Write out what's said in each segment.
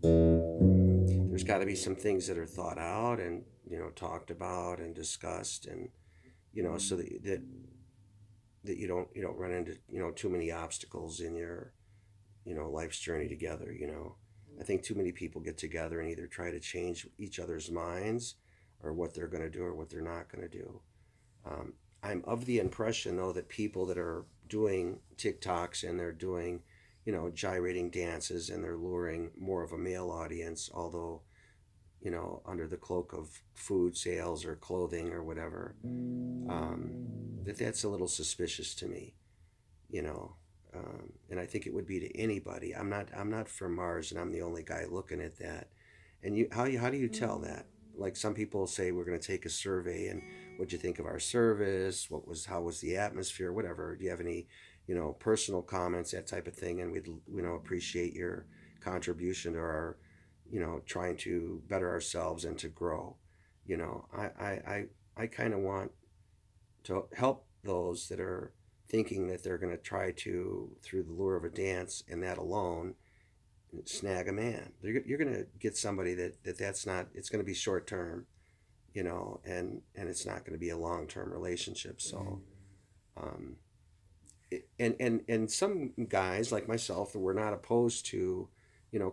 There's got to be some things that are thought out and talked about and discussed, and so that you don't run into too many obstacles in your life's journey together. I think too many people get together and either try to change each other's minds or what they're going to do or what they're not going to do. um, I'm of the impression though that people that are doing TikToks and they're doing gyrating dances and they're luring more of a male audience, although under the cloak of food sales or clothing or whatever, um, that's a little suspicious to me, you know. And I think it would be to anybody. I'm not from Mars, and I'm the only guy looking at that. And how do you tell that? Like some people say, we're going to take a survey, and what'd you think of our service? How was the atmosphere? Whatever. Do you have any personal comments, that type of thing? And we'd appreciate your contribution to our trying to better ourselves and to grow. I kind of want to help those that are thinking that they're going to try to, through the lure of a dance and that alone, snag a man. You're going to get somebody that's not. It's going to be short term, and it's not going to be a long term relationship. So, um, and some guys like myself, we're not opposed to,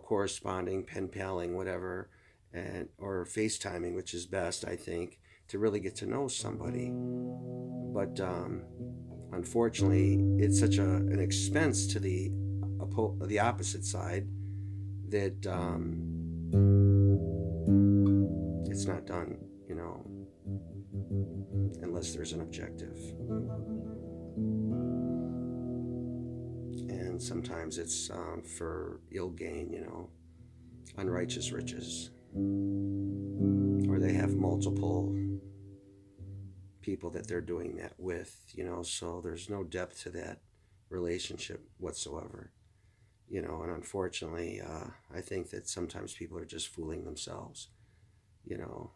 corresponding, pen paling, whatever, and or FaceTiming, which is best, I think, to really get to know somebody. But unfortunately, it's such an expense to the opposite side that it's not done, unless there's an objective. And sometimes it's for ill gain, unrighteous riches, or they have multiple people that they're doing that with, so there's no depth to that relationship whatsoever. And unfortunately, I think that sometimes people are just fooling themselves, you know.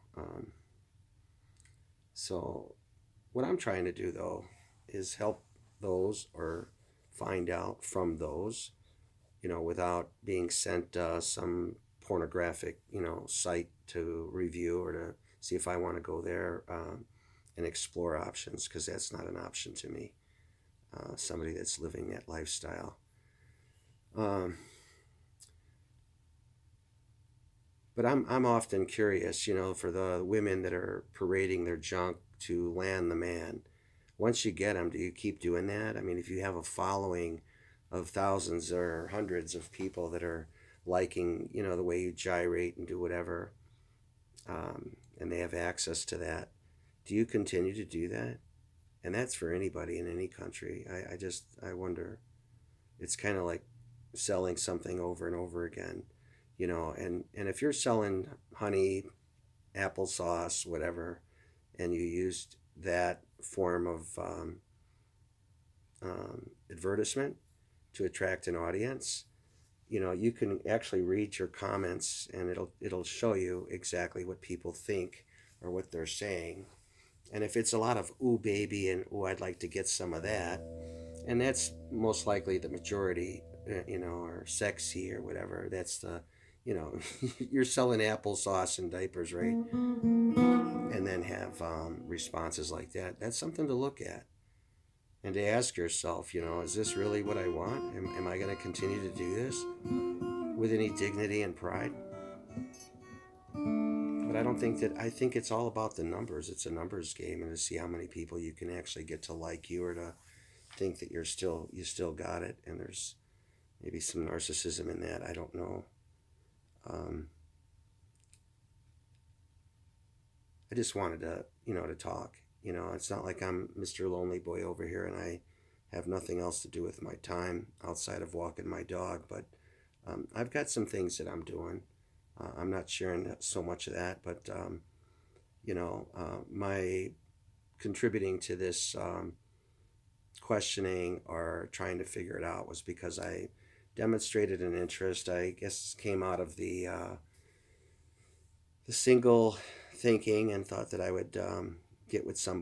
So, what I'm trying to do though is help those or find out from those, without being sent some pornographic, site to review or to see if I want to go there and explore options, because that's not an option to me. Somebody that's living that lifestyle. Um, but I'm often curious, for the women that are parading their junk to land the man. Once you get them, do you keep doing that? I mean, if you have a following of thousands or hundreds of people that are liking, the way you gyrate and do whatever, and they have access to that, do you continue to do that? And that's for anybody in any country. I wonder. It's kind of like selling something over and over again, and if you're selling honey, applesauce, whatever, and you used that form of advertisement to attract an audience, you can actually read your comments, and it'll show you exactly what people think or what they're saying. And if it's a lot of ooh baby and ooh I'd like to get some of that, and that's most likely the majority, or sexy or whatever. That's the, you know, you're selling applesauce and diapers, right? And then have responses like that. That's something to look at and to ask yourself, is this really what I want? Am I going to continue to do this with any dignity and pride? But I don't think that, I think it's all about the numbers. It's a numbers game, and to see how many people you can actually get to like you or to think that you still got it. And there's maybe some narcissism in that. I don't know. Um, I just wanted to, to talk. It's not like I'm Mr. Lonely Boy over here and I have nothing else to do with my time outside of walking my dog. But I've got some things that I'm doing. I'm not sharing so much of that, but my contributing to this questioning or trying to figure it out was because I demonstrated an interest. I guess came out of the single thinking and thought that I would get with somebody